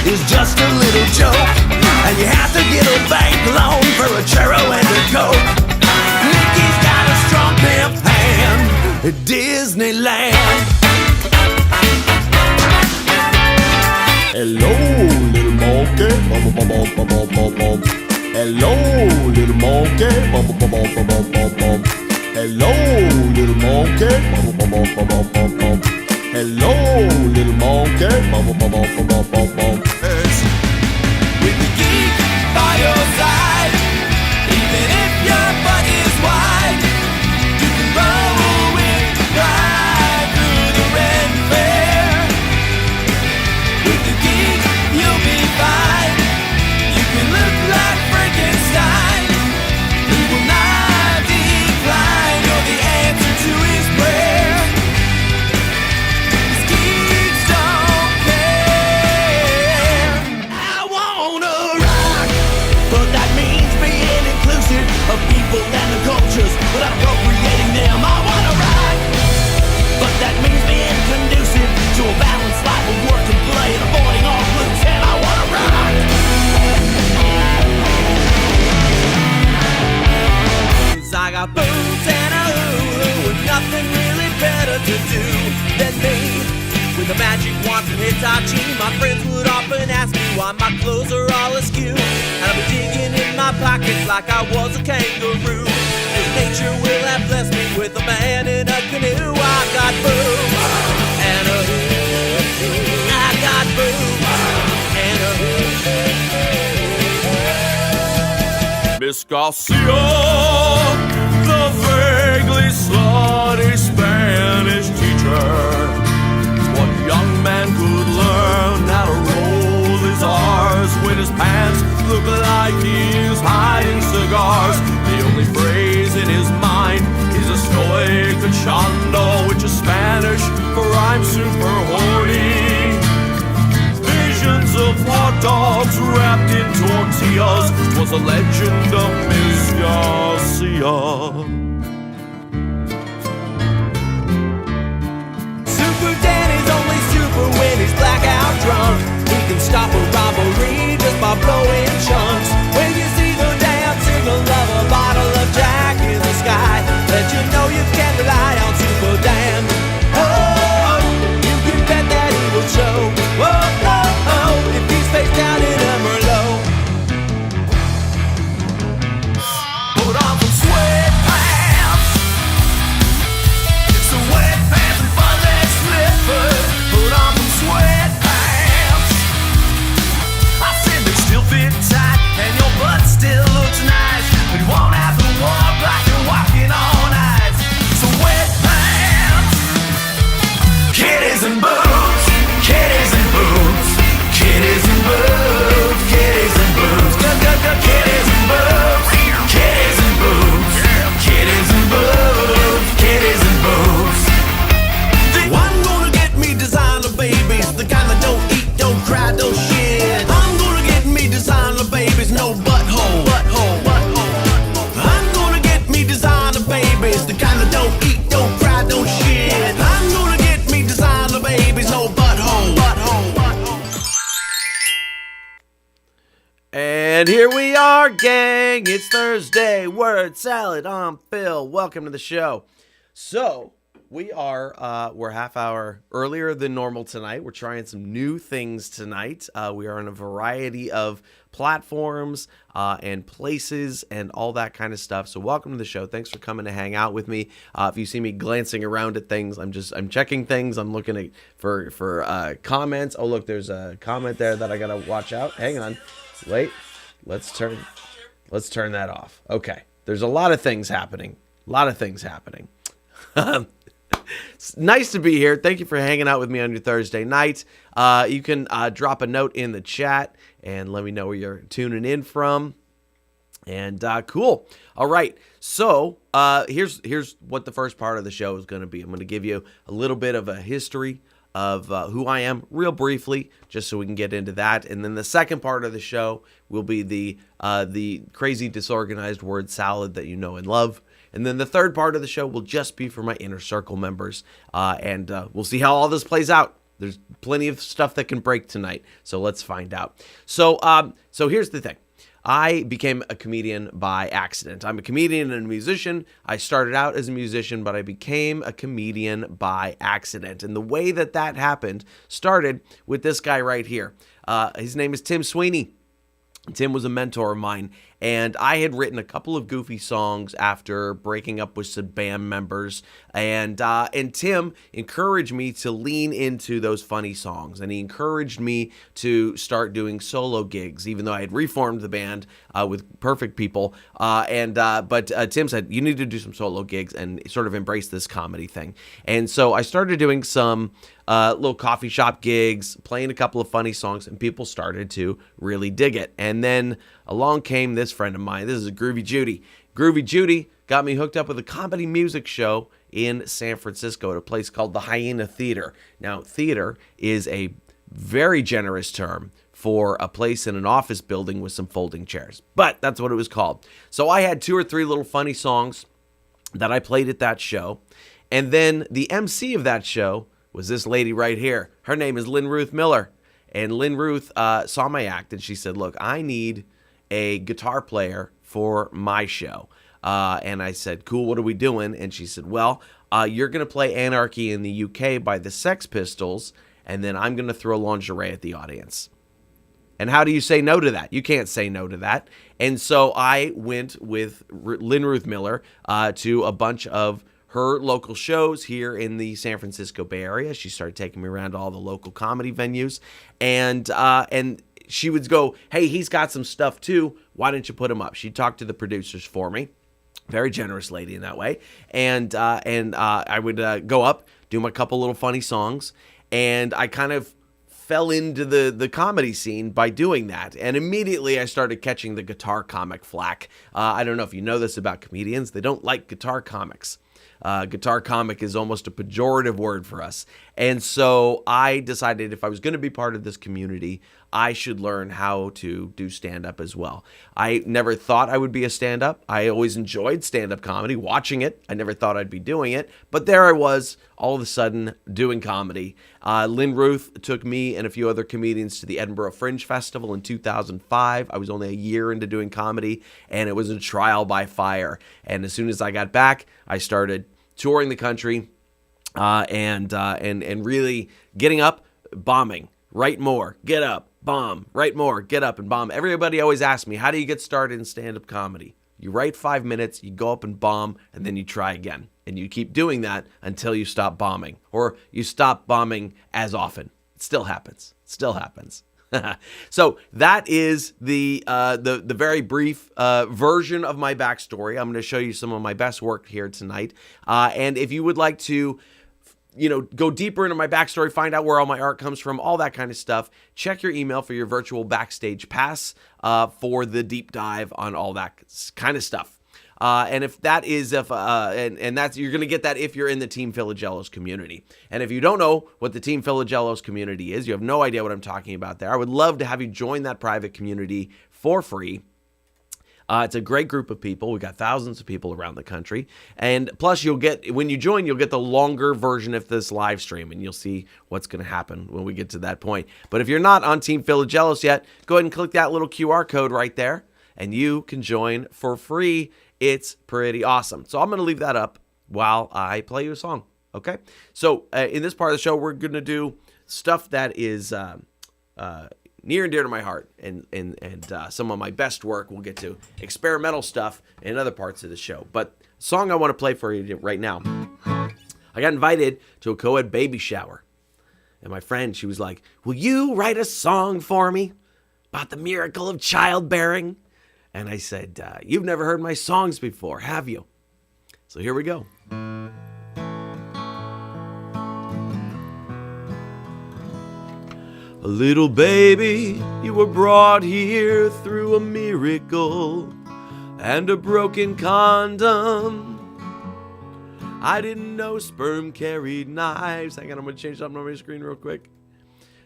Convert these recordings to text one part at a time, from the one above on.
is just a little joke, and you have to get a bank loan for a churro and a Coke. Mickey's got a strong pimp hand at Disneyland. Hello, little monkey. Hello, little monkey. Hello, little monkey. Hello, little monkey. With the geek by your side, even if your butt is wide, you can roll with the pride through the red fair. With the geek, you'll be fine. You can look like Frankenstein. He will not decline. You're the answer to his prayer. These geeks don't care. I wanna rock, but that means being inclusive of people and the cultures without appropriating them. I wanna rock, but that means being conducive to a balanced life of work and play and avoiding all blues. And I wanna rock. I got boots and a hula with nothing really better to do than me. With a magic wand from Hitachi, my friends would often ask me why my clothes are all askew. And I'd be digging in my pockets like I was a kangaroo. Cause nature will have blessed me with a man in a canoe. I got boobs and a hula. I got boobs and a hula. Miss Garcia, the vaguely slutty Spanish teacher. What young man could learn how to roll his R's when his pants look like he's hiding cigars? The only phrase in his mind is estoy cachando, which is Spanish for I'm super horny. Visions of hot dogs wrapped in tortillas was a legend of Miss Garcia. Super Danny's only super when he's blackout drunk. He can stop a robbery just by blowing chunks. When you see the damn signal of a bottle of Jack in the sky, let you know you can rely on Super Dan. Oh, you can bet that he will show. Oh, oh, oh, if he's face down in a Merlot. Put on some sweatpants, sweatpants and fuzzy slippers. Put on some sweatpants. I said they still fit tight and your butt still looks nice, but you won't have to walk like you're walking on ice. Sweatpants, kitties and boots, kitties and boots, kitties and boots, kitties and boots, kitties and boots, kitties and boots, kitties and boots, kitties and boots. I'm gonna get me designer babies, the kind that don't eat, don't cry, don't shit. I'm gonna get me designer babies, no butthole, butthole, butthole. I'm gonna get me designer babies, the kind that don't eat, don't cry, don't shit. I'm gonna get me designer babies, no butthole, butthole, butthole. And here we are, gang. It's Thursday. Word salad. I'm Phil. Welcome to the show. So we're half hour earlier than normal tonight. We're trying some new things tonight. We are on a variety of platforms and places and all that kind of stuff. So welcome to the show. Thanks for coming to hang out with me. If you see me glancing around at things, I'm checking things. I'm looking for comments. Oh, look, there's a comment there that I gotta watch out. Hang on. Wait. Let's turn that off. Okay. There's a lot of things happening. It's nice to be here. Thank you for hanging out with me on your Thursday night. You can drop a note in the chat and let me know where you're tuning in from. And cool. All right. So here's what the first part of the show is going to be. I'm going to give you a little bit of a history of who I am real briefly, just so we can get into that. And then the second part of the show will be the crazy disorganized word salad that you know and love. And then the third part of the show will just be for my inner circle members. And we'll see how all this plays out. There's plenty of stuff that can break tonight. So let's find out. So here's the thing. I became a comedian by accident. I'm a comedian and a musician. I started out as a musician, but I became a comedian by accident. And the way that happened started with this guy right here. His name is Tim Sweeney. Tim was a mentor of mine, and I had written a couple of goofy songs after breaking up with some band members, and Tim encouraged me to lean into those funny songs, and he encouraged me to start doing solo gigs, even though I had reformed the band with perfect people, but Tim said, you need to do some solo gigs and sort of embrace this comedy thing. And so I started doing some little coffee shop gigs, playing a couple of funny songs, and people started to really dig it. And then along came this friend of mine. This is Groovy Judy. Groovy Judy got me hooked up with a comedy music show in San Francisco at a place called the Hyena Theater. Now, theater is a very generous term for a place in an office building with some folding chairs, but that's what it was called. So I had 2 or 3 little funny songs that I played at that show, and then the MC of that show was this lady right here. Her name is Lynn Ruth Miller. And Lynn Ruth saw my act, and she said, look, I need a guitar player for my show. And I said, cool, what are we doing? And she said, well, you're going to play Anarchy in the UK by the Sex Pistols, and then I'm going to throw lingerie at the audience. And how do you say no to that? You can't say no to that. And so I went with Lynn Ruth Miller to a bunch of her local shows here in the San Francisco Bay Area. She started taking me around to all the local comedy venues, and she would go, hey, he's got some stuff too. Why don't you put him up? She'd talk to the producers for me. Very generous lady in that way. And I would go up, do my couple little funny songs, and I kind of fell into the comedy scene by doing that. And immediately I started catching the guitar comic flack. I don't know if you know this about comedians. They don't like guitar comics. Guitar comic is almost a pejorative word for us. And so I decided if I was going to be part of this community, I should learn how to do stand-up as well. I never thought I would be a stand-up. I always enjoyed stand-up comedy, watching it. I never thought I'd be doing it. But there I was, all of a sudden, doing comedy. Lynn Ruth took me and a few other comedians to the Edinburgh Fringe Festival in 2005. I was only a year into doing comedy, and it was a trial by fire. And as soon as I got back, I started touring the country and really getting up, bombing, write more, get up, bomb, write more, get up and bomb. Everybody always asks me, how do you get started in stand-up comedy? You write 5 minutes, you go up and bomb, and then you try again. And you keep doing that until you stop bombing, or you stop bombing as often. It still happens. It still happens. So that is the very brief version of my backstory. I'm going to show you some of my best work here tonight. And if you would like to, go deeper into my backstory, find out where all my art comes from, all that kind of stuff, check your email for your virtual backstage pass for the deep dive on all that kind of stuff. And if that is, that's, you're going to get that if you're in the Team Philagelos community. And if you don't know what the Team Philagelos community is, you have no idea what I'm talking about there, I would love to have you join that private community for free. It's a great group of people. We've got thousands of people around the country. And plus, when you join, you'll get the longer version of this live stream, and you'll see what's going to happen when we get to that point. But if you're not on Team Philagelos yet, go ahead and click that little QR code right there, and you can join for free. It's pretty awesome. So I'm going to leave that up while I play you a song, okay? So in this part of the show, we're going to do stuff that is near and dear to my heart, and some of my best work. We'll get to experimental stuff in other parts of the show. But the song I want to play for you right now, I got invited to a co-ed baby shower. And my friend, she was like, will you write a song for me about the miracle of childbearing? And I said, you've never heard my songs before, have you? So here we go. A little baby, you were brought here through a miracle and a broken condom. I didn't know sperm carried knives. Hang on, I'm going to change something on my screen real quick.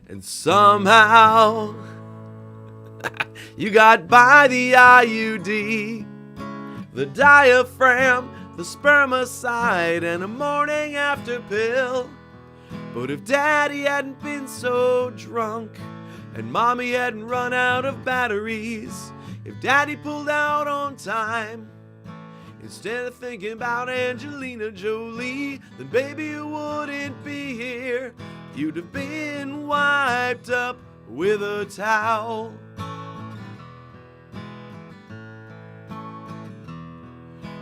And somehow you got by the IUD, the diaphragm, the spermicide, and a morning after pill. But if Daddy hadn't been so drunk, and Mommy hadn't run out of batteries, if Daddy pulled out on time, instead of thinking about Angelina Jolie, then baby you wouldn't be here. You'd have been wiped up with a towel.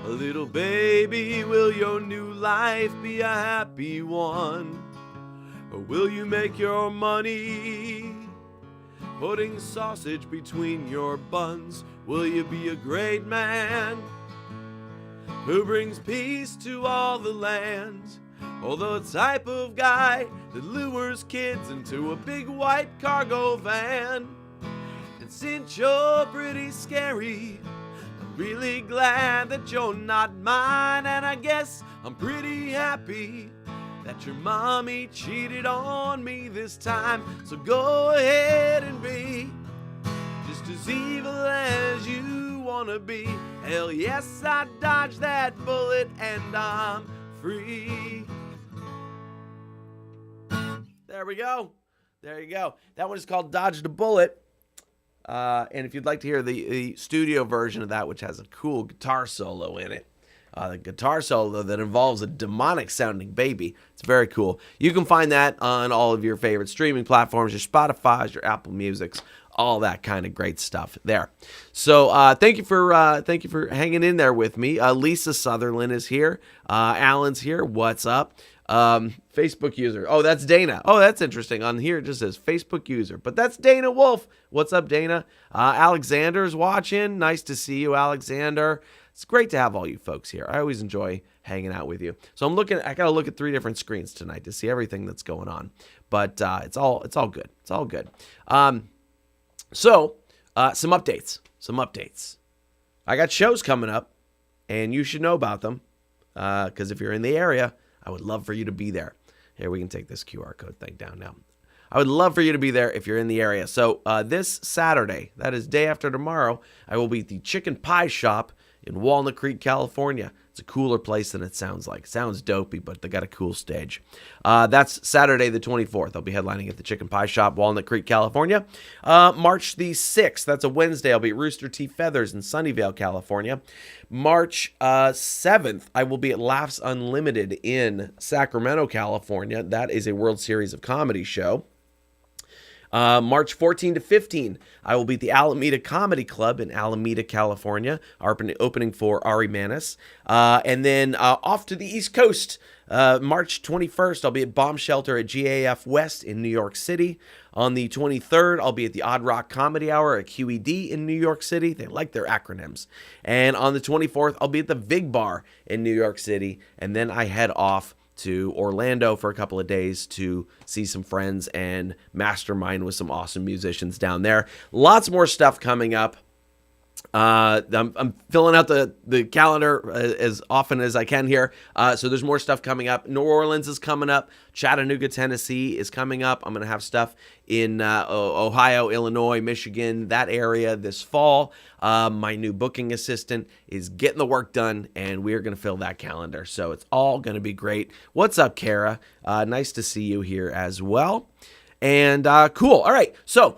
Little baby, will your new life be a happy one? Or will you make your money putting sausage between your buns? Will you be a great man who brings peace to all the land? Or the type of guy that lures kids into a big white cargo van? And since you're pretty scary, I'm really glad that you're not mine. And I guess I'm pretty happy that your mommy cheated on me this time. So go ahead and be just as evil as you wanna be. Hell yes, I dodged that bullet and I'm free. There we go. There you go. That one is called Dodged a Bullet. And if you'd like to hear the studio version of that, which has a cool guitar solo in it, the guitar solo that involves a demonic sounding baby, it's very cool. You can find that on all of your favorite streaming platforms, your Spotify's, your Apple Music's, all that kind of great stuff there. So thank you for hanging in there with me. Lisa Sutherland is here. Alan's here. What's up? Facebook user. Oh, that's Dana. Oh, that's interesting. On here it just says Facebook user, but that's Dana Wolf. What's up, Dana? Alexander's watching. Nice to see you, Alexander. It's great to have all you folks here. I always enjoy hanging out with you. So I got to look at 3 different screens tonight to see everything that's going on, but it's all good. It's all good. So some updates. I got shows coming up and you should know about them. Cause if you're in the area, I would love for you to be there. Here, we can take this QR code thing down now. I would love for you to be there if you're in the area. So this Saturday, that is day after tomorrow, I will be at the Chicken Pie Shop in Walnut Creek, California. It's a cooler place than it sounds like. Sounds dopey, but they got a cool stage. That's Saturday the 24th. I'll be headlining at the Chicken Pie Shop, Walnut Creek, California. March the 6th, that's a Wednesday, I'll be at Rooster T. Feathers in Sunnyvale, California. March 7th, I will be at Laughs Unlimited in Sacramento, California. That is a World Series of Comedy show. March 14 to 15, I will be at the Alameda Comedy Club in Alameda, California, opening for Ari Manis. And then off to the East Coast, March 21st, I'll be at Bomb Shelter at GAF West in New York City. On the 23rd, I'll be at the Odd Rock Comedy Hour at QED in New York City. They like their acronyms. And on the 24th, I'll be at the Vig Bar in New York City. And then I head off to Orlando for a couple of days to see some friends and mastermind with some awesome musicians down there. Lots more stuff coming up. I'm filling out the calendar as often as I can here. So there's more stuff coming up. New Orleans is coming up. Chattanooga, Tennessee is coming up. I'm going to have stuff in Ohio, Illinois, Michigan, that area this fall. My new booking assistant is getting the work done, and we're going to fill that calendar. So it's all going to be great. What's up, Kara? Nice to see you here as well. And cool. All right. So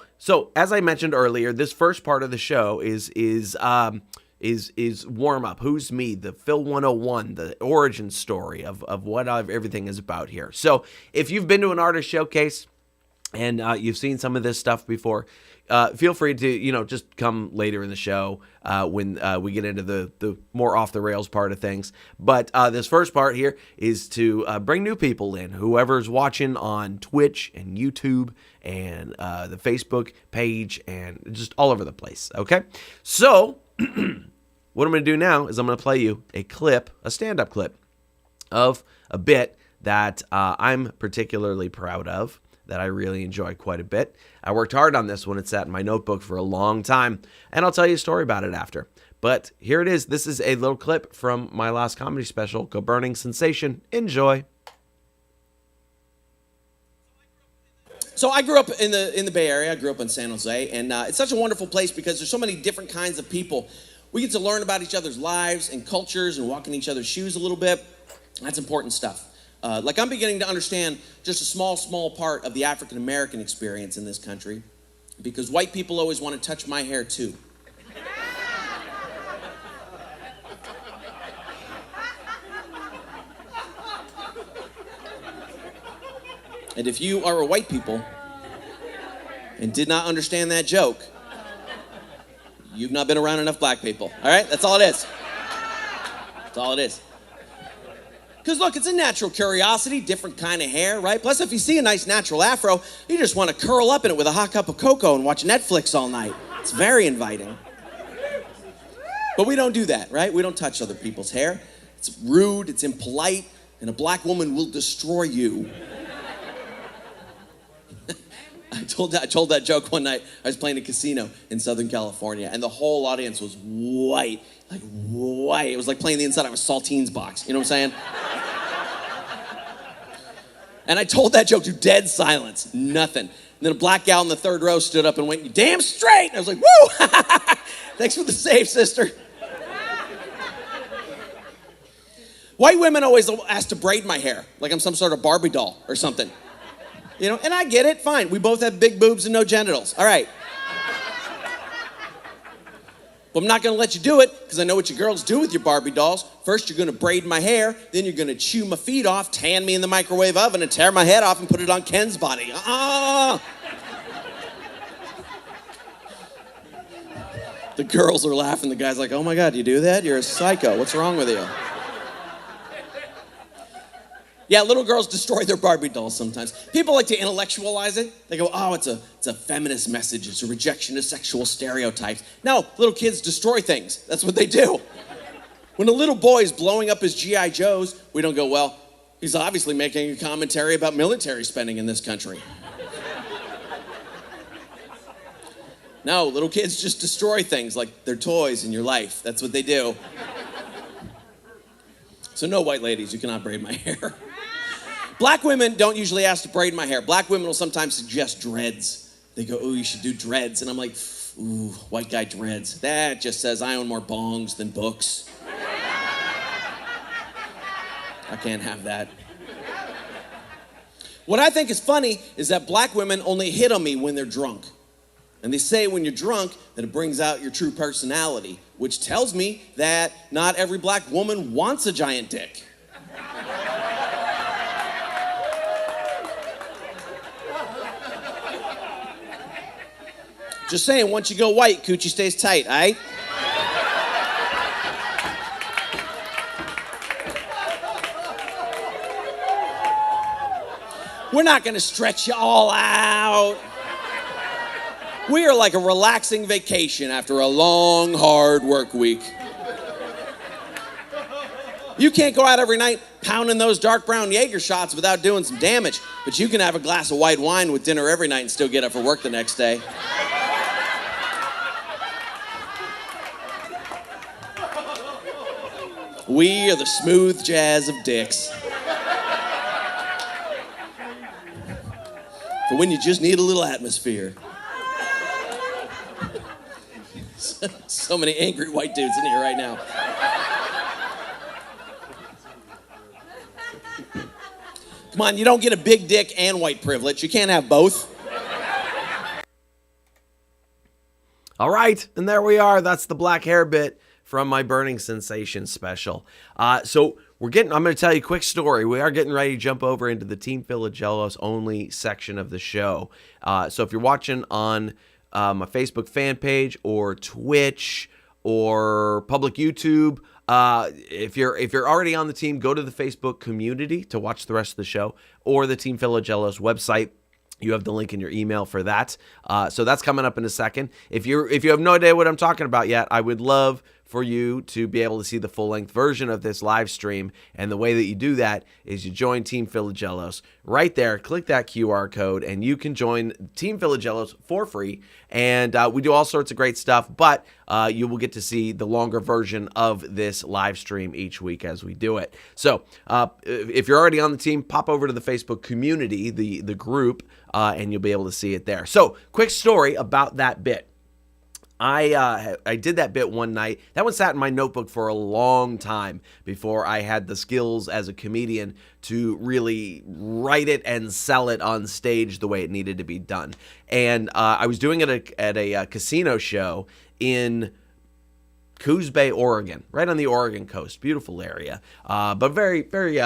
as I mentioned earlier, this first part of the show is warm up. Who's me? The Phil 101, the origin story of what everything is about here. So if you've been to an artist showcase and you've seen some of this stuff before, feel free to, just come later in the show when we get into the more off the rails part of things. But this first part here is to bring new people in, whoever's watching on Twitch and YouTube and the Facebook page and just all over the place. Okay. So what I'm going to do now is I'm going to play you a stand-up clip of a bit that I'm particularly proud of, that I really enjoy quite a bit. I worked hard on this one. It sat in my notebook for a long time, and I'll tell you a story about it after. But here it is. This is a little clip from my last comedy special, Go Burning Sensation. Enjoy. So I grew up in the Bay Area. I grew up in San Jose, and it's such a wonderful place because there's so many different kinds of people. We get to learn about each other's lives and cultures and walk in each other's shoes a little bit. That's important stuff. Like I'm beginning to understand just a small part of the African American experience in this country, because white people always want to touch my hair too. And if you are a white people and did not understand that joke, you've not been around enough black people. All right? That's all it is. That's all it is. Because look, it's a natural curiosity, different kind of hair, right? Plus, if you see a nice natural afro, you just want to curl up in it with a hot cup of cocoa and watch Netflix all night. It's very inviting. But we don't do that, right? We don't touch other people's hair. It's rude, it's impolite, and a black woman will destroy you. I told that joke one night. I was playing a casino in Southern California, and the whole audience was white, like white. It was like playing the inside of a saltines box. You know what I'm saying? And I told that joke to dead silence, nothing. And then a black gal in the third row stood up and went, "You damn straight!" And I was like, "Woo! Thanks for the save, sister." White women always ask to braid my hair, like I'm some sort of Barbie doll or something. You know, and I get it, fine. We both have big boobs and no genitals. All right. But I'm not going to let you do it, because I know what you girls do with your Barbie dolls. First, you're going to braid my hair. Then you're going to chew my feet off, tan me in the microwave oven, and tear my head off and put it on Ken's body. The girls are laughing. The guy's like, "Oh my God, you do that? You're a psycho. What's wrong with you?" Yeah, little girls destroy their Barbie dolls sometimes. People like to intellectualize it. They go, "Oh, it's a feminist message. It's a rejection of sexual stereotypes." No, little kids destroy things. That's what they do. When a little boy is blowing up his G.I. Joes, we don't go, "Well, he's obviously making a commentary about military spending in this country." No, little kids just destroy things like their toys in your life. That's what they do. So no, white ladies, you cannot braid my hair. Black women don't usually ask to braid my hair. Black women will sometimes suggest dreads. They go, "Oh, you should do dreads." And I'm like, "Ooh, white guy dreads. That just says I own more bongs than books. I can't have that." What I think is funny is that black women only hit on me when they're drunk. And they say when you're drunk that it brings out your true personality, which tells me that not every black woman wants a giant dick. Just saying, once you go white, coochie stays tight, all right? We're not gonna stretch you all out. We are like a relaxing vacation after a long, hard work week. You can't go out every night pounding those dark brown Jaeger shots without doing some damage, but you can have a glass of white wine with dinner every night and still get up for work the next day. We are the smooth jazz of dicks. For when you just need a little atmosphere. So many angry white dudes in here right now. Come on, you don't get a big dick and white privilege. You can't have both. All right, and there we are. That's the black hair bit from my Burning Sensation special. So I'm going to tell you a quick story. We are getting ready to jump over into the Team Philagelos only section of the show. So if you're watching on my Facebook fan page or Twitch or public YouTube, if you're already on the team, go to the Facebook community to watch the rest of the show, or the Team Philagelos website. You have the link in your email for that. So that's coming up in a second. If you have no idea what I'm talking about yet, I would love for you to be able to see the full-length version of this live stream. And the way that you do that is you join Team Philagelos. Right there, click that QR code, and you can join Team Philagelos for free. And we do all sorts of great stuff, but you will get to see the longer version of this live stream each week as we do it. So if you're already on the team, pop over to the Facebook community, the group, and you'll be able to see it there. So quick story about that bit. I did that bit one night. That one sat in my notebook for a long time before I had the skills as a comedian to really write it and sell it on stage the way it needed to be done. And I was doing it at a casino show in Coos Bay, Oregon, right on the Oregon coast. Beautiful area, but very, very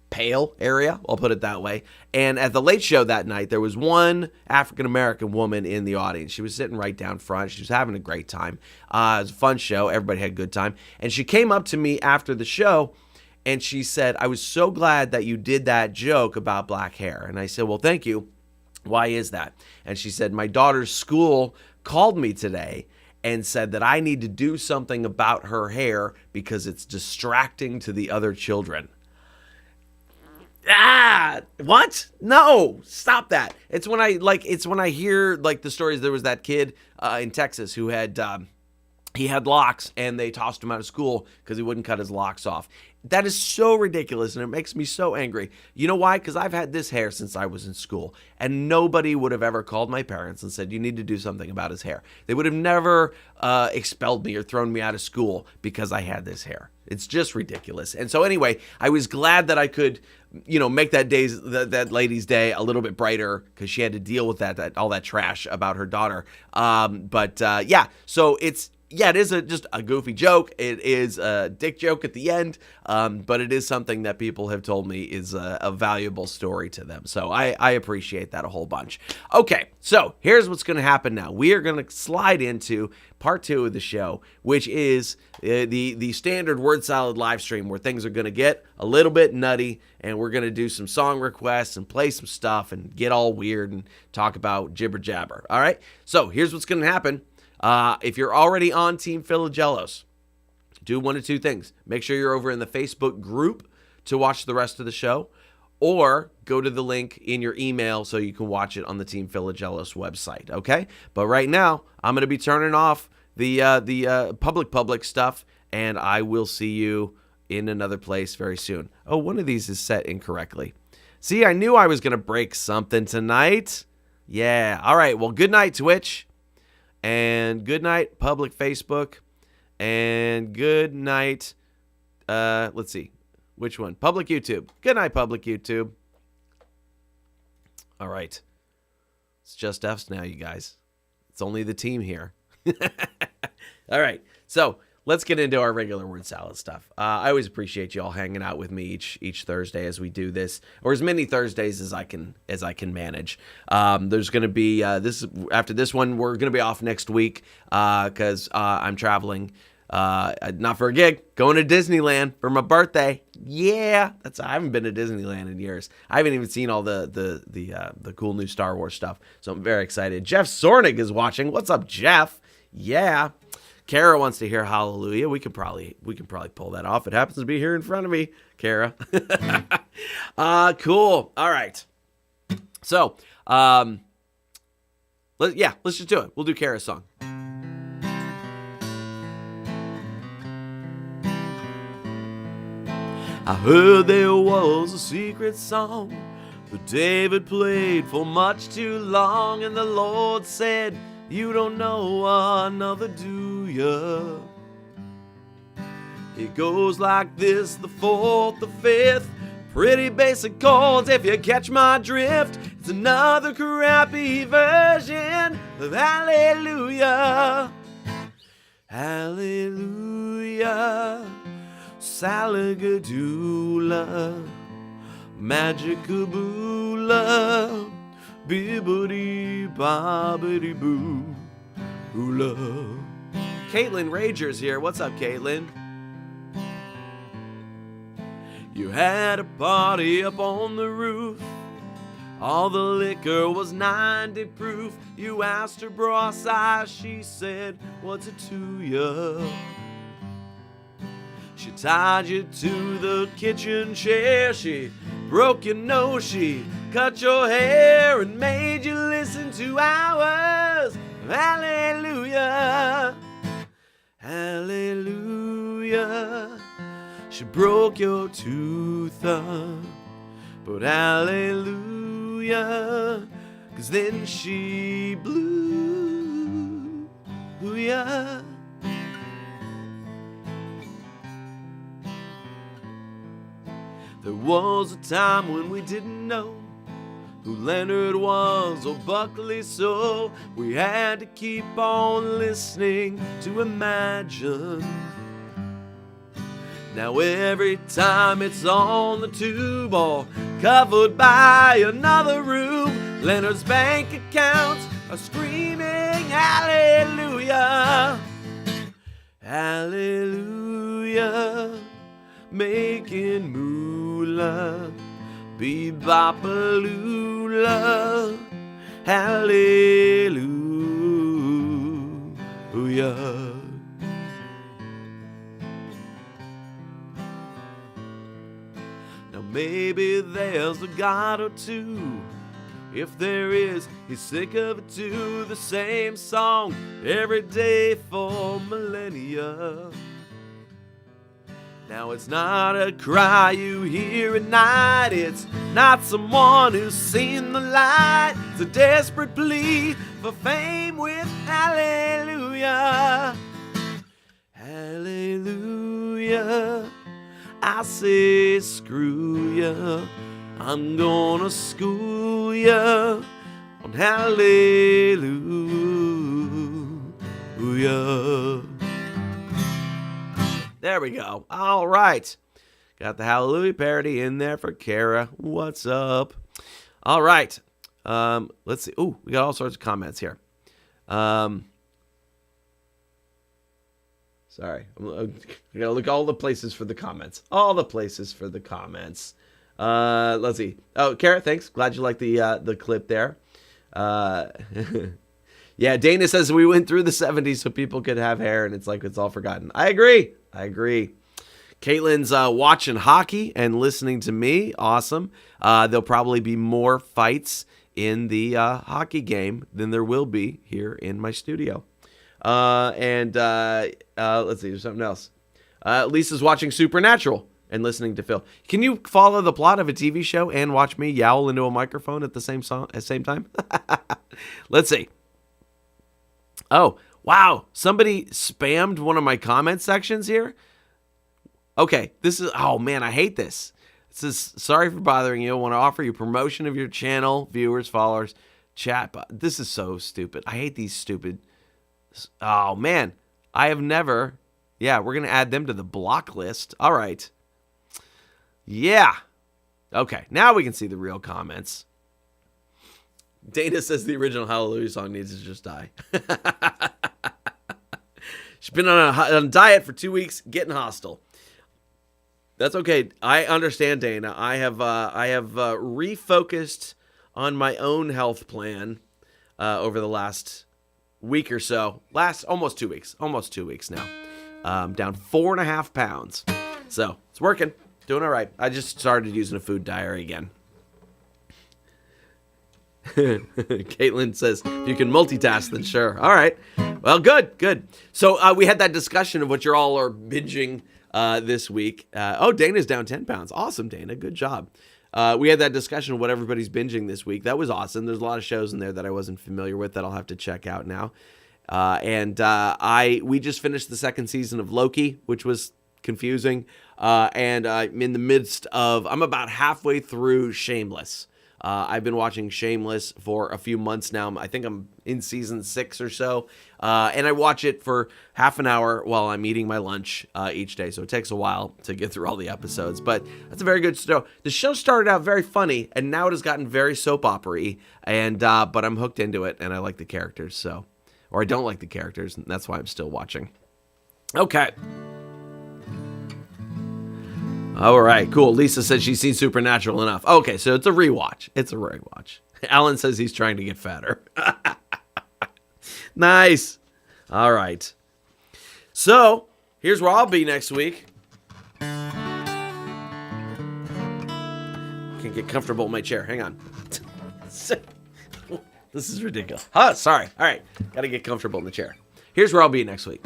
pale area, I'll put it that way. And at the late show that night, there was one African-American woman in the audience. She was sitting right down front. She was having a great time. It was a fun show. Everybody had a good time. And she came up to me after the show, and she said, "I was so glad that you did that joke about black hair." And I said, "Well, thank you. Why is that?" And she said, "My daughter's school called me today and said that I need to do something about her hair because it's distracting to the other children." What? No, stop that. It's when I hear like the stories. There was that kid in Texas who had he had locks and they tossed him out of school because he wouldn't cut his locks off. That is so ridiculous, and it makes me so angry. You know why? Because I've had this hair since I was in school, and nobody would have ever called my parents and said, "You need to do something about his hair." They would have never expelled me or thrown me out of school because I had this hair. It's just ridiculous. And so anyway, I was glad that I could, make that lady's day a little bit brighter because she had to deal with that all that trash about her daughter. So it is just a goofy joke. It is a dick joke at the end, but it is something that people have told me is a valuable story to them. So I appreciate that a whole bunch. Okay, so here's what's going to happen now. We are going to slide into part 2 of the show, which is the standard word salad live stream where things are going to get a little bit nutty, and we're going to do some song requests and play some stuff and get all weird and talk about jibber jabber. All right, so here's what's going to happen. If you're already on Team Philagelos, do one of two things. Make sure you're over in the Facebook group to watch the rest of the show, or go to the link in your email so you can watch it on the Team Philagelos website, okay? But right now, I'm going to be turning off the public stuff, and I will see you in another place very soon. Oh, one of these is set incorrectly. See, I knew I was going to break something tonight. Yeah, all right, well, good night, Twitch. And good night, public Facebook. And good night, let's see, which one? Public YouTube. Good night, public YouTube. All right. It's just us now, you guys. It's only the team here. All right. So let's get into our regular word salad stuff. I always appreciate you all hanging out with me each Thursday as we do this, or as many Thursdays as I can manage. There's going to be after this one, we're going to be off next week because I'm traveling, not for a gig, going to Disneyland for my birthday. Yeah, I haven't been to Disneyland in years. I haven't even seen all the cool new Star Wars stuff, so I'm very excited. Jeff Sornig is watching. What's up, Jeff? Yeah. Kara wants to hear Hallelujah. We can probably pull that off. It happens to be here in front of me, Kara. Cool. All right. So, let's just do it. We'll do Kara's song. I heard there was a secret song that David played for much too long, and the Lord said, "You don't know another, do ya?" It goes like this, the fourth, the fifth, pretty basic chords if you catch my drift. It's another crappy version of Hallelujah. Hallelujah, Salagadoola, Magicaboola, bibbidi bobbidi boo, hula. Caitlin Rager's here. What's up, Caitlin? You had a party up on the roof. All the liquor was 90 proof. You asked her bra size. She said, "What's it to ya?" She tied you to the kitchen chair. She broke your nose. She cut your hair and made you listen to hours. Hallelujah. Hallelujah. She broke your tooth, but hallelujah, 'cause then she blew hallelujah. There was a time when we didn't know who Leonard was or Buckley, so we had to keep on listening to imagine. Now every time it's on the tube or covered by another room, Leonard's bank accounts are screaming hallelujah, hallelujah, making moolah, bebopaloola, hallelujah. Now maybe there's a God or two. If there is, he's sick of it too. The same song every day for millennia. Now it's not a cry you hear at night. It's not someone who's seen the light. It's a desperate plea for fame with hallelujah, hallelujah. I say screw ya, I'm gonna school ya on hallelujah. There we go. All right. Got the hallelujah parody in there for Kara. What's up? All right. Let's see. Ooh, we got all sorts of comments here. Sorry. I gotta look all the places for the comments. All the places for the comments. Let's see. Oh, Kara, thanks. Glad you liked the clip there. Yeah, Dana says we went through the 70s so people could have hair, and it's like it's all forgotten. I agree. Caitlin's watching hockey and listening to me. Awesome. There'll probably be more fights in the hockey game than there will be here in my studio. Let's see, there's something else. Lisa's watching Supernatural and listening to Phil. Can you follow the plot of a TV show and watch me yowl into a microphone at the same time? Let's see. Oh, wow. Somebody spammed one of my comment sections here. Okay, oh man, I hate this. It says, sorry for bothering you. I want to offer you promotion of your channel, viewers, followers, chat. This is so stupid. I hate these stupid. Oh man, I have never. Yeah, we're going to add them to the block list. All right. Yeah. Okay, now we can see the real comments. Dana says the original Hallelujah song needs to just die. She's been on a diet for 2 weeks, getting hostile. That's okay. I understand, Dana. I have refocused on my own health plan over the last week or so. Almost 2 weeks. Almost 2 weeks now. Down 4.5 pounds. So it's working. Doing all right. I just started using a food diary again. Caitlin says, if you can multitask, then sure. All right. Well, good. So we had that discussion of what you all are binging this week. Dana's down 10 pounds. Awesome, Dana. Good job. We had that discussion of what everybody's binging this week. That was awesome. There's a lot of shows in there that I wasn't familiar with that I'll have to check out now. We just finished the second season of Loki, which was confusing. And I'm in the midst of, I'm about halfway through Shameless. I've been watching Shameless for a few months now. I think I'm in season 6 or so. And I watch it for half an hour while I'm eating my lunch each day. So it takes a while to get through all the episodes. But that's a very good show. The show started out very funny, and now it has gotten very soap opera-y. But I'm hooked into it, and I like the characters. Or I don't like the characters, and that's why I'm still watching. Okay. All right, cool. Lisa says she's seen Supernatural enough. Okay, so it's a rewatch. Alan says he's trying to get fatter. Nice. All right. So, here's where I'll be next week. Can't get comfortable in my chair. Hang on. This is ridiculous. Sorry. All right. Got to get comfortable in the chair. Here's where I'll be next week.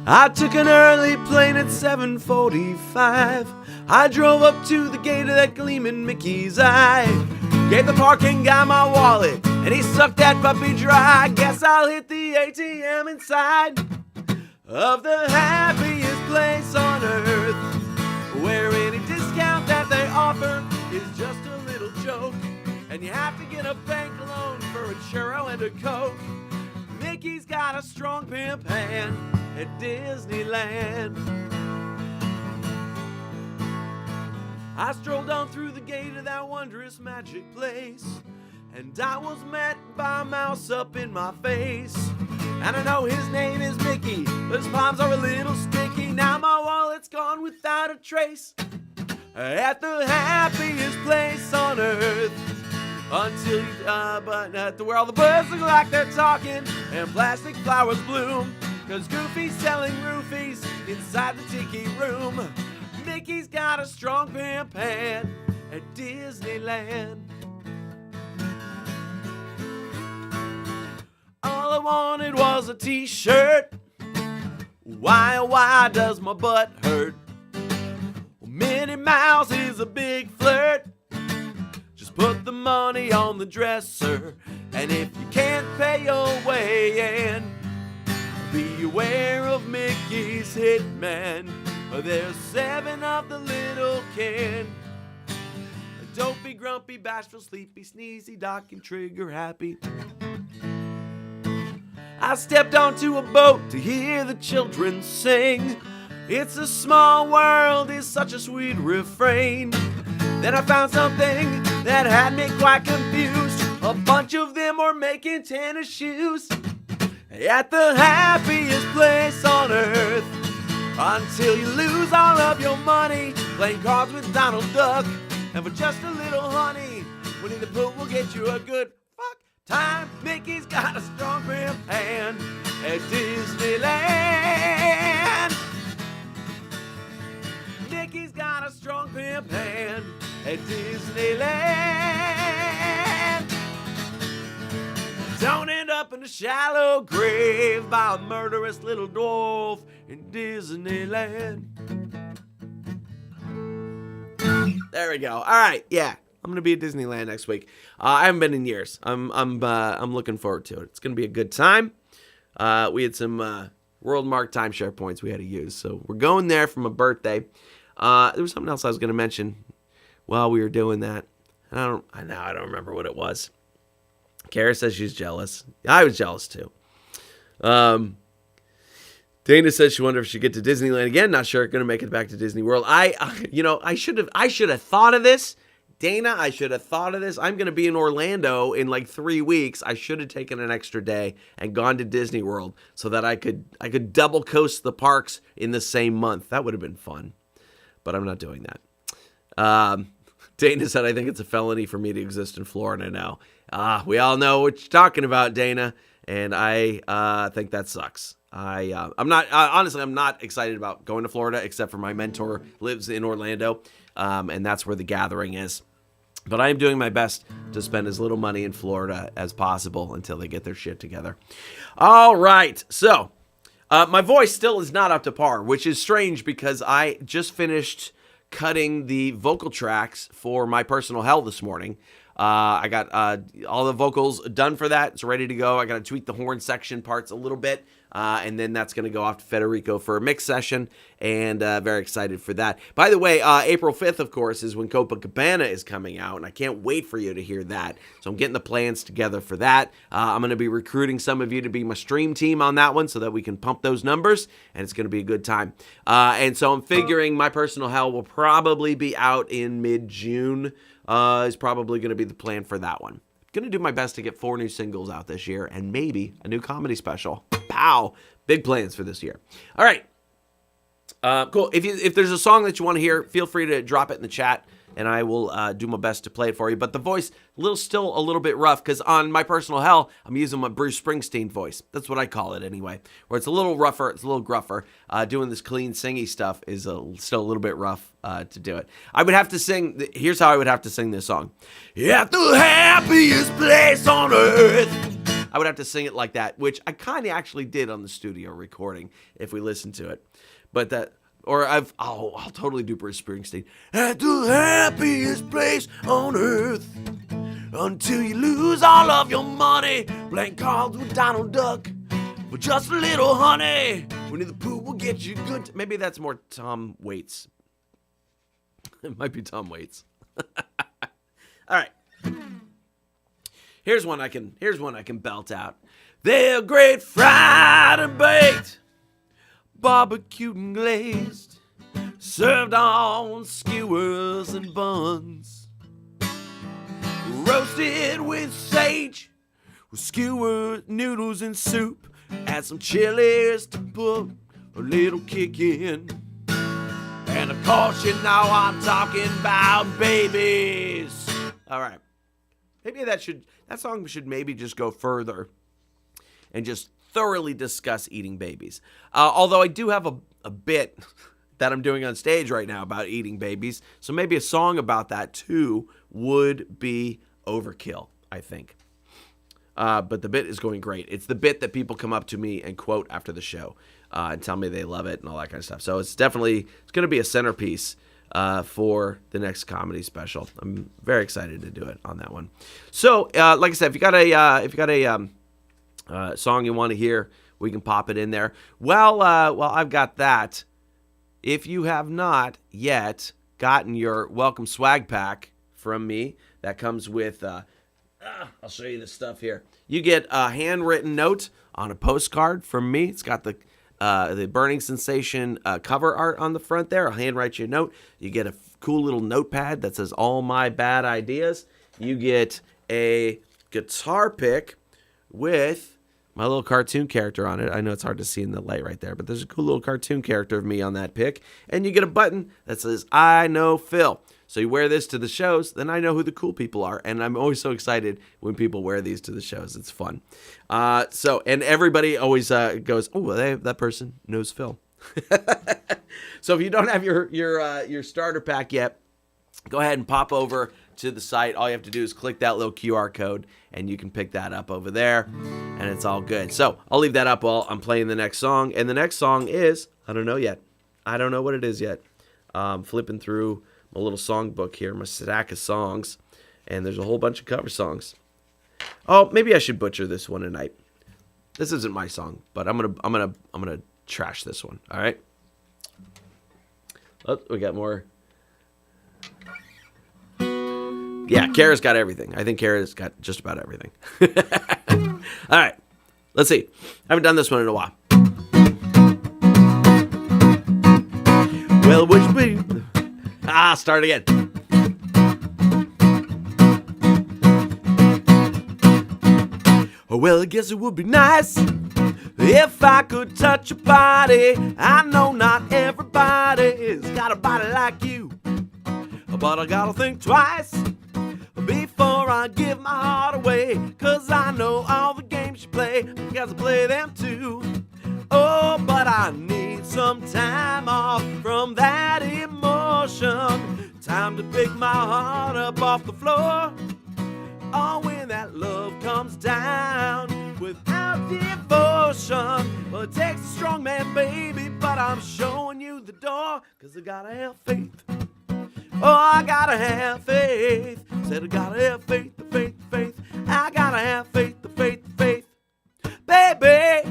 I took an early plane at 7:45. I drove up to the gate of that gleaming Mickey's eye. Gave the parking guy my wallet, and he sucked that puppy dry. Guess I'll hit the ATM inside of the happiest place on earth, where any discount that they offer is just a little joke, and you have to get a bank loan for a churro and a Coke. Mickey's got a strong pimp hand at Disneyland. I strolled on through the gate of that wondrous magic place, and I was met by a mouse up in my face. And I know his name is Mickey, but his palms are a little sticky. Now my wallet's gone without a trace, at the happiest place on earth. Until where all the birds look like they're talking and plastic flowers bloom, 'cause Goofy's selling roofies inside the tiki room. Mickey's got a strong pimp hand at Disneyland. All I wanted was a t-shirt. Why, oh why does my butt hurt? Well, Minnie Mouse is a big flirt. Just put the money on the dresser, and if you can't pay your way in, be aware of Mickey's hitman. There's 7 of the little kin. Dopey, grumpy, bashful, sleepy, sneezy, doc, and trigger happy. I stepped onto a boat to hear the children sing. It's a small world is such a sweet refrain. Then I found something that had me quite confused. A bunch of them were making tennis shoes at the happiest place on earth, until you lose all of your money playing cards with Donald Duck. And for just a little honey, Winnie the Pooh will get you a good fuck time. Mickey's got a strong pimp hand at Disneyland. Mickey's got a strong pimp hand at Disneyland. Don't end up in a shallow grave by a murderous little dwarf in Disneyland. There we go. All right, yeah, I'm gonna be at Disneyland next week. I haven't been in years. I'm looking forward to it. It's gonna be a good time. We had some World Mark timeshare points we had to use, so we're going there for my birthday. There was something else I was gonna mention while we were doing that. I don't remember what it was. Kara says she's jealous. I was jealous too. Dana says she wonders if she'd get to Disneyland again. Not sure. Going to make it back to Disney World. I should have thought of this. Dana, I should have thought of this. I'm going to be in Orlando in like 3 weeks. I should have taken an extra day and gone to Disney World so that I could double coast the parks in the same month. That would have been fun, but I'm not doing that. Dana said, I think it's a felony for me to exist in Florida now. We all know what you're talking about, Dana, and I think that sucks. I'm not excited about going to Florida, except for my mentor lives in Orlando, and that's where the gathering is. But I am doing my best to spend as little money in Florida as possible until they get their shit together. All right, so my voice still is not up to par, which is strange because I just finished cutting the vocal tracks for My Personal Hell this morning. I got all the vocals done for that. It's ready to go. I got to tweak the horn section parts a little bit, and then that's going to go off to Federico for a mix session, and very excited for that. By the way, April 5th, of course, is when Copacabana is coming out, and I can't wait for you to hear that. So I'm getting the plans together for that. I'm going to be recruiting some of you to be my stream team on that one so that we can pump those numbers, and it's going to be a good time. And so I'm figuring My Personal Hell will probably be out in mid-June. Is probably going to be the plan for that one. Going to do my best to get 4 new singles out this year and maybe a new comedy special. Pow! Big plans for this year. All right. Cool. If there's a song that you want to hear, feel free to drop it in the chat, and I will do my best to play it for you. But the voice, still a little bit rough, because on My Personal Hell, I'm using my Bruce Springsteen voice. That's what I call it anyway. Where it's a little rougher, it's a little gruffer. Doing this clean, singy stuff is still a little bit rough to do it. I would have to sing, here's how I would have to sing this song. At the happiest place on earth. I would have to sing it like that, which I kind of actually did on the studio recording, if we listen to it. But I'll totally do Bruce Springsteen. At the happiest place on earth, until you lose all of your money, playing cards with Donald Duck, for just a little honey. Winnie the Pooh will get you good. Maybe that's more Tom Waits. It might be Tom Waits. All right. Here's one I can belt out. They're great fried and baked, barbecued and glazed, served on skewers and buns, roasted with sage, with skewer noodles and soup, add some chilies to put a little kick in. And of course, you know I'm talking about babies. All right. Maybe that song should maybe just go further and just thoroughly discuss eating babies. Although I do have a bit that I'm doing on stage right now about eating babies. So maybe a song about that too would be overkill, I think. But the bit is going great. It's the bit that people come up to me and quote after the show and tell me they love it and all that kind of stuff. So it's going to be a centerpiece for the next comedy special. I'm very excited to do it on that one. So, like I said, if you got a song you want to hear, we can pop it in there. Well, I've got that. If you have not yet gotten your welcome swag pack from me, that comes with. I'll show you this stuff here. You get a handwritten note on a postcard from me. It's got the Burning Sensation cover art on the front there. I'll handwrite you a note. You get a cool little notepad that says all my bad ideas. You get a guitar pick with my little cartoon character on it. I know it's hard to see in the light right there, but there's a cool little cartoon character of me on that pick. And you get a button that says, I know Phil. So you wear this to the shows, then I know who the cool people are. And I'm always so excited when people wear these to the shows. It's fun. And everybody always goes, oh, well, that person knows Phil. So if you don't have your starter pack yet, go ahead and pop over to the site. All you have to do is click that little QR code, and you can pick that up over there, and it's all good. So I'll leave that up while I'm playing the next song. And the next song is, I don't know yet. I don't know what it is yet. Flipping through my little songbook here, my stack of songs, and there's a whole bunch of cover songs. Oh, maybe I should butcher this one tonight. This isn't my song, but I'm gonna trash this one. All right. Oh, we got more. Yeah, Kara's got everything. I think Kara's got just about everything. All right. Let's see. I haven't done this one in a while. Well, which way? Start again. Well, I guess it would be nice if I could touch your body. I know not everybody's got a body like you, but I gotta think twice before I give my heart away. 'Cause I know all the games you play, because I play them too. Oh, but I need some time off from that emotion. Time to pick my heart up off the floor. Oh, when that love comes down without devotion. Well, it takes a strong man, baby, but I'm showing you the door. 'Cause I gotta have faith. Oh, I gotta have faith. Said I gotta have faith, the faith, the faith. I gotta have faith, the faith, the faith. Baby,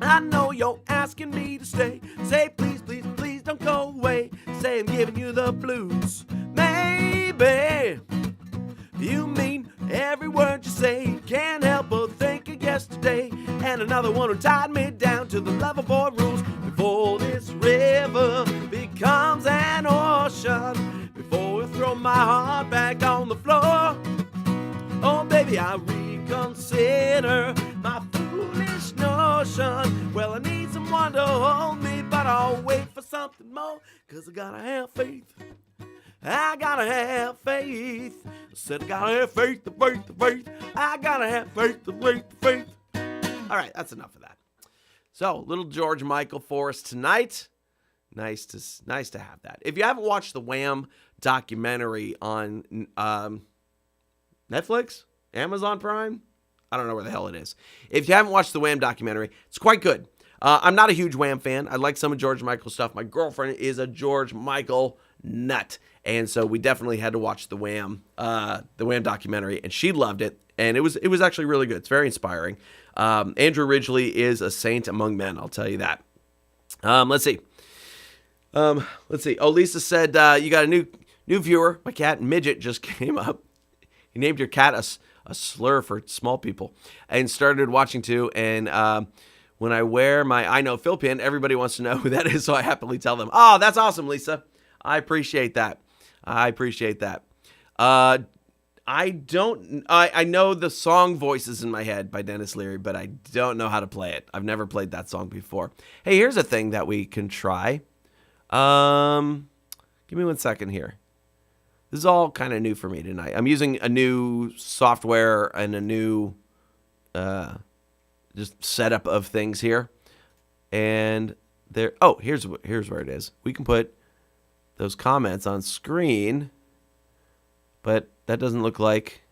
I know you're asking me to stay. Say please, please, please don't go away. Say I'm giving you the blues. Maybe you mean every word you say. Can't help but think of yesterday, and another one who tied me down to the lover boy rules. Before this river becomes an ocean, before I throw my heart back on the floor. Oh baby, I reconsider my foolish notion. Well, I need someone to hold me, but I'll wait for something more. 'Cause I gotta have faith. I gotta have faith. I said I gotta have faith, the faith, the faith. I gotta have faith, the faith, the faith. All right, that's enough of that. So, little George Michael for us tonight. Nice to have that. If you haven't watched the Wham documentary on Netflix, Amazon Prime, I don't know where the hell it is. If you haven't watched the Wham documentary, it's quite good. I'm not a huge Wham fan. I like some of George Michael's stuff. My girlfriend is a George Michael nut, and so we definitely had to watch the Wham documentary, and she loved it, and it was actually really good. It's very inspiring. Andrew Ridgely is a saint among men, I'll tell you that. Let's see. Oh, Lisa said you got a new viewer. My cat Midget just came up. He named your cat a slur for small people, and started watching too. And when I wear my I Know Phil pin, everybody wants to know who that is, so I happily tell them. Oh, that's awesome, Lisa. I appreciate that. I know the song Voices in My Head by Dennis Leary, but I don't know how to play it. I've never played that song before. Hey, here's a thing that we can try. Give me 1 second here. This is all kind of new for me tonight. I'm using a new software and a new just setup of things here. And there, here's where it is. We can put those comments on screen, but that doesn't look like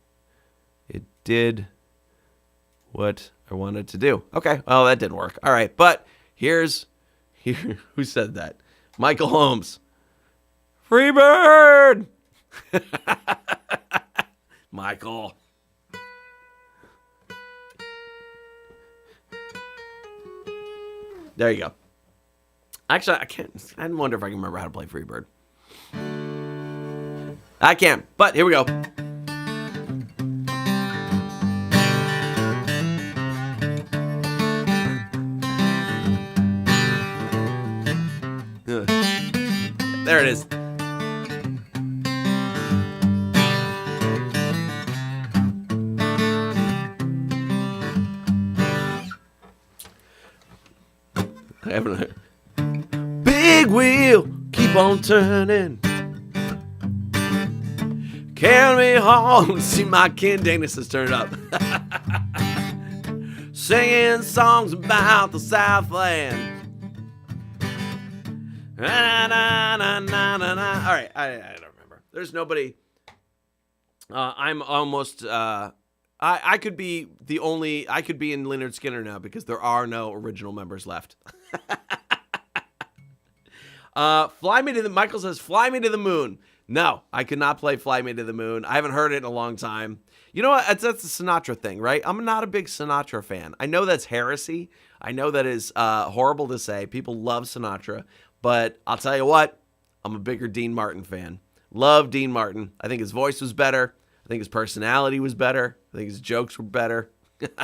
it did what I wanted to do. Okay, well, that didn't work. All right, but here, who said that? Michael Holmes. Freebird! Michael. There you go. Actually, I wonder if I can remember how to play Freebird. I can, but here we go. There it is. I haven't. Big wheel, keep on turning. Carry me home. See, my Ken Danis has turned up. Singing songs about the Southland. Na, na, na, na, na, na. All right, I don't remember. There's nobody. I'm almost. I could be the only. I could be in Lynyrd Skynyrd now because there are no original members left. Fly Me to the. Michael says, "Fly Me to the Moon." No, I could not play "Fly Me to the Moon." I haven't heard it in a long time. You know what? That's the Sinatra thing, right? I'm not a big Sinatra fan. I know that's heresy. I know that is horrible to say. People love Sinatra. But I'll tell you what, I'm a bigger Dean Martin fan. Love Dean Martin. I think his voice was better. I think his personality was better. I think his jokes were better. But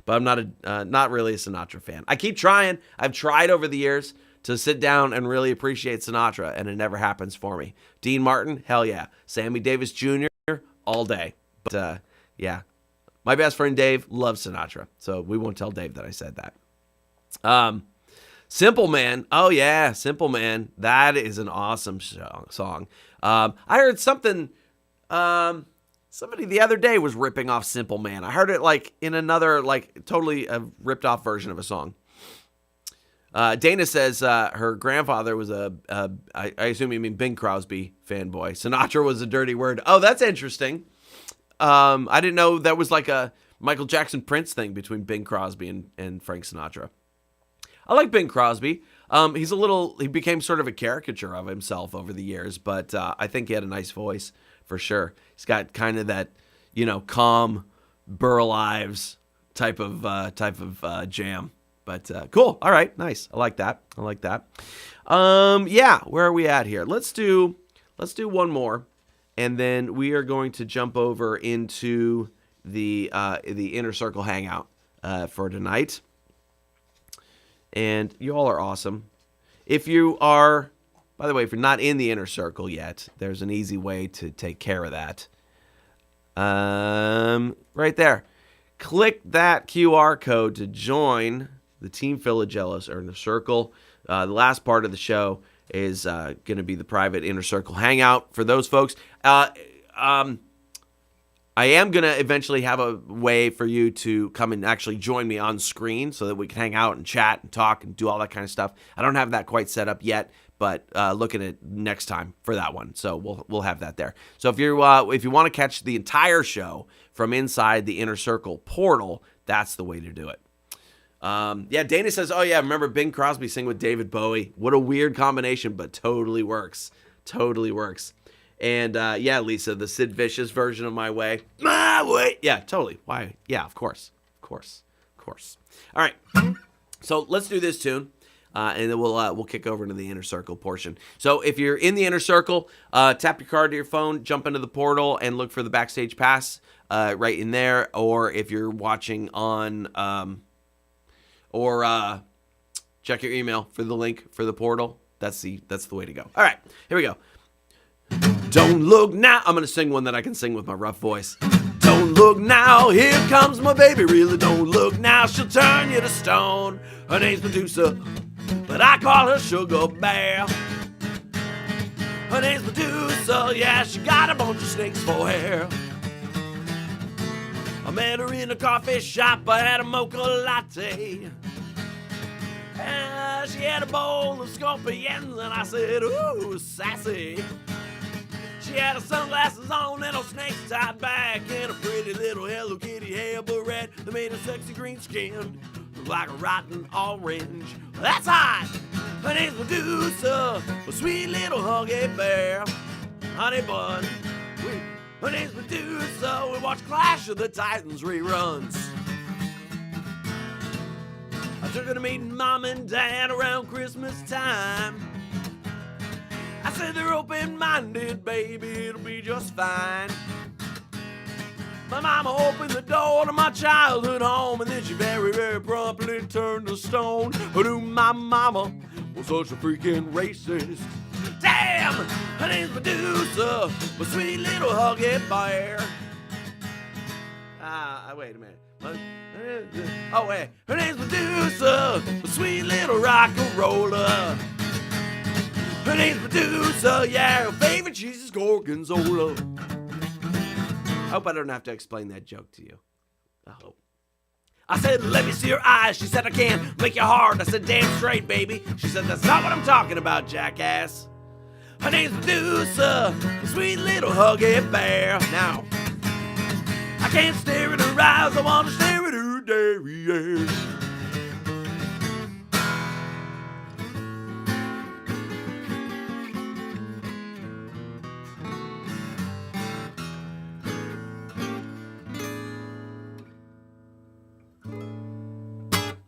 I'm not really a Sinatra fan. I keep trying. I've tried over the years to sit down and really appreciate Sinatra, and it never happens for me. Dean Martin, hell yeah. Sammy Davis Jr., all day. But yeah, my best friend Dave loves Sinatra, so we won't tell Dave that I said that. Simple Man. Oh, yeah, Simple Man. That is an awesome song. I heard something, somebody the other day was ripping off Simple Man. I heard it like in another, like totally ripped off version of a song. Dana says her grandfather was I assume you mean Bing Crosby fanboy. Sinatra was a dirty word. Oh, that's interesting. I didn't know that was like a Michael Jackson Prince thing between Bing Crosby and Frank Sinatra. I like Bing Crosby. He became sort of a caricature of himself over the years, but I think he had a nice voice for sure. He's got kind of that, calm Burl Ives type of jam. But cool. All right, nice. I like that. Yeah, where are we at here? Let's do one more, and then we are going to jump over into the Inner Circle Hangout for tonight. And you all are awesome. If you are, by the way, if you're not in the Inner Circle yet, there's an easy way to take care of that. Right there. Click that QR code to join the Team Philagelos Inner Circle. The last part of the show is going to be the private Inner Circle Hangout for those folks. I am going to eventually have a way for you to come and actually join me on screen so that we can hang out and chat and talk and do all that kind of stuff. I don't have that quite set up yet, but look at it next time for that one. So we'll have that there. So if you want to catch the entire show from inside the Inner Circle portal, that's the way to do it. Yeah, Dana says, oh yeah, remember Bing Crosby sing with David Bowie? What a weird combination, but totally works. Totally works. And yeah, Lisa, the Sid Vicious version of My Way. My Way. Yeah, totally. Why? Yeah, of course. Of course. Of course. All right. So let's do this tune. And then we'll kick over into the inner circle portion. So if you're in the inner circle, tap your card to your phone, jump into the portal, and look for the backstage pass right in there. Or if you're watching on, check your email for the link for the portal. That's the way to go. All right, here we go. Don't look now. I'm gonna sing one that I can sing with my rough voice. Don't look now, here comes my baby. Really don't look now, she'll turn you to stone. Her name's Medusa, but I call her Sugar Bear. Her name's Medusa, yeah, she got a bunch of snakes for hair. I met her in a coffee shop, I had a mocha latte. And she had a bowl of scorpions, and I said, ooh, sassy. She had her sunglasses on and her snakes tied back, and a pretty little Hello Kitty hair beret that made her sexy green skin look like a rotten orange. That's hot! Her name's Medusa, a sweet little huggy bear. Honey bun, her name's Medusa, we watch Clash of the Titans reruns. I took her to meet Mom and Dad around Christmas time. I said they're open-minded, baby, it'll be just fine. My mama opened the door to my childhood home, and then she very, very promptly turned to stone. But my mama was such a freaking racist. Damn! Her name's Medusa, my sweet little huggy bear. Wait a minute. Oh, wait. Her name's Medusa, my sweet little rock and roller. Her name's Medusa, yeah, her favorite cheese is Gorgonzola. I hope I don't have to explain that joke to you. I hope. I said, let me see your eyes. She said, I can't make you hard. I said, damn straight, baby. She said, that's not what I'm talking about, jackass. Her name's Medusa, the sweet little huggy bear. Now, I can't stare at her eyes. I want to stare at her derriere.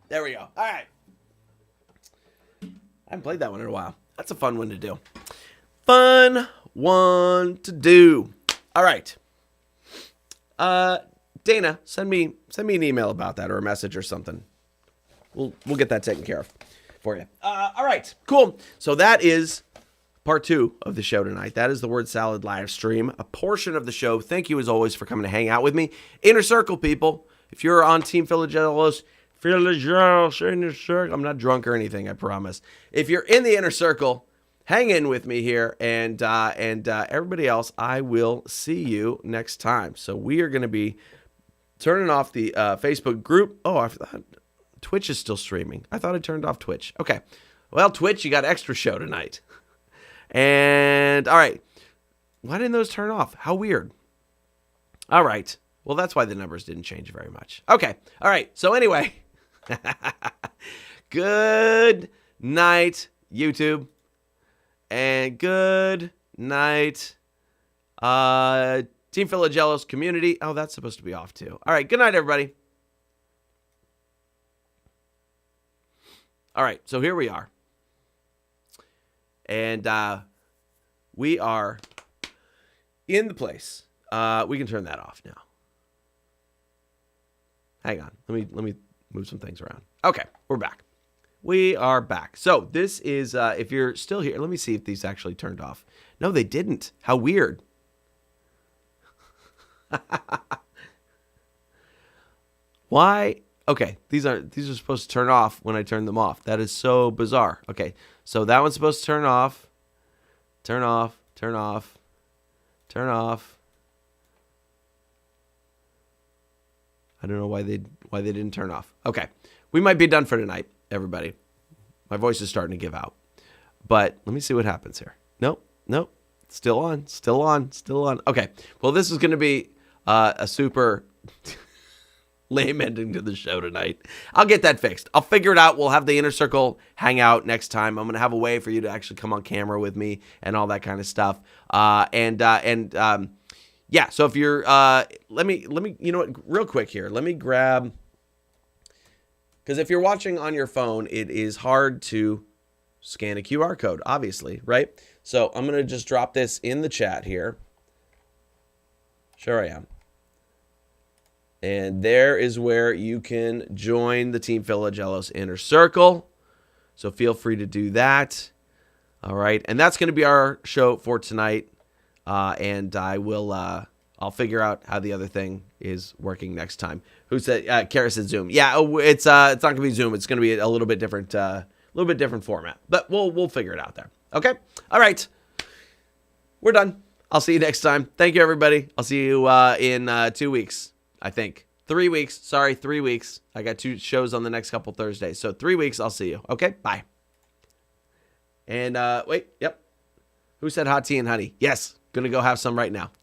There we go. All right. I haven't played that one in a while. That's a fun one to do. Fun one to do. All right. Dana, send me an email about that or a message or something. We'll get that taken care of for you. All right. Cool. So that is part 2 of the show tonight. That is the Word Salad live stream, a portion of the show. Thank you as always for coming to hang out with me. Inner Circle people, if you're on Team Philagelos, Inner Circle. I'm not drunk or anything, I promise. If you're in the Inner Circle, hang in with me here, and everybody else, I will see you next time. So we are going to be turning off the Facebook group. Oh, I thought Twitch is still streaming. I thought I turned off Twitch. Okay. Well, Twitch, you got extra show tonight. And, all right. Why didn't those turn off? How weird. All right. Well, that's why the numbers didn't change very much. Okay. All right. So anyway, good night, YouTube. And good night, Team Philagelos community. Oh, that's supposed to be off too. All right. Good night, everybody. All right. So here we are. And we are in the place. We can turn that off now. Hang on. Let me move some things around. Okay, we're back. We are back. So this is, if you're still here, let me see if these actually turned off. No, they didn't. How weird. Why? Okay, these are supposed to turn off when I turn them off. That is so bizarre. Okay, so that one's supposed to turn off. Turn off. Turn off. Turn off. I don't know why they didn't turn off. Okay, we might be done for tonight, everybody. My voice is starting to give out. But let me see what happens here. Nope. Still on. Okay. Well, this is going to be a super lame ending to the show tonight. I'll get that fixed. I'll figure it out. We'll have the Inner Circle hangout next time. I'm going to have a way for you to actually come on camera with me and all that kind of stuff. Yeah, so if you're, let me, you know what, real quick here, let me grab, because if you're watching on your phone, it is hard to scan a QR code, obviously, right? So I'm going to just drop this in the chat here. Sure I am. And there is where you can join the Team Philagelos Inner Circle. So feel free to do that. All right. And that's going to be our show for tonight. And I will, I'll figure out how the other thing is working next time. Who said, Kara said Zoom. Yeah, it's not going to be Zoom. It's going to be a little bit different format. But we'll figure it out there. Okay. All right. We're done. I'll see you next time. Thank you, everybody. I'll see you in 2 weeks. I think 3 weeks. Sorry, 3 weeks. I got 2 shows on the next couple Thursdays. So 3 weeks, I'll see you. Okay, bye. And wait, yep. Who said hot tea and honey? Yes, gonna go have some right now.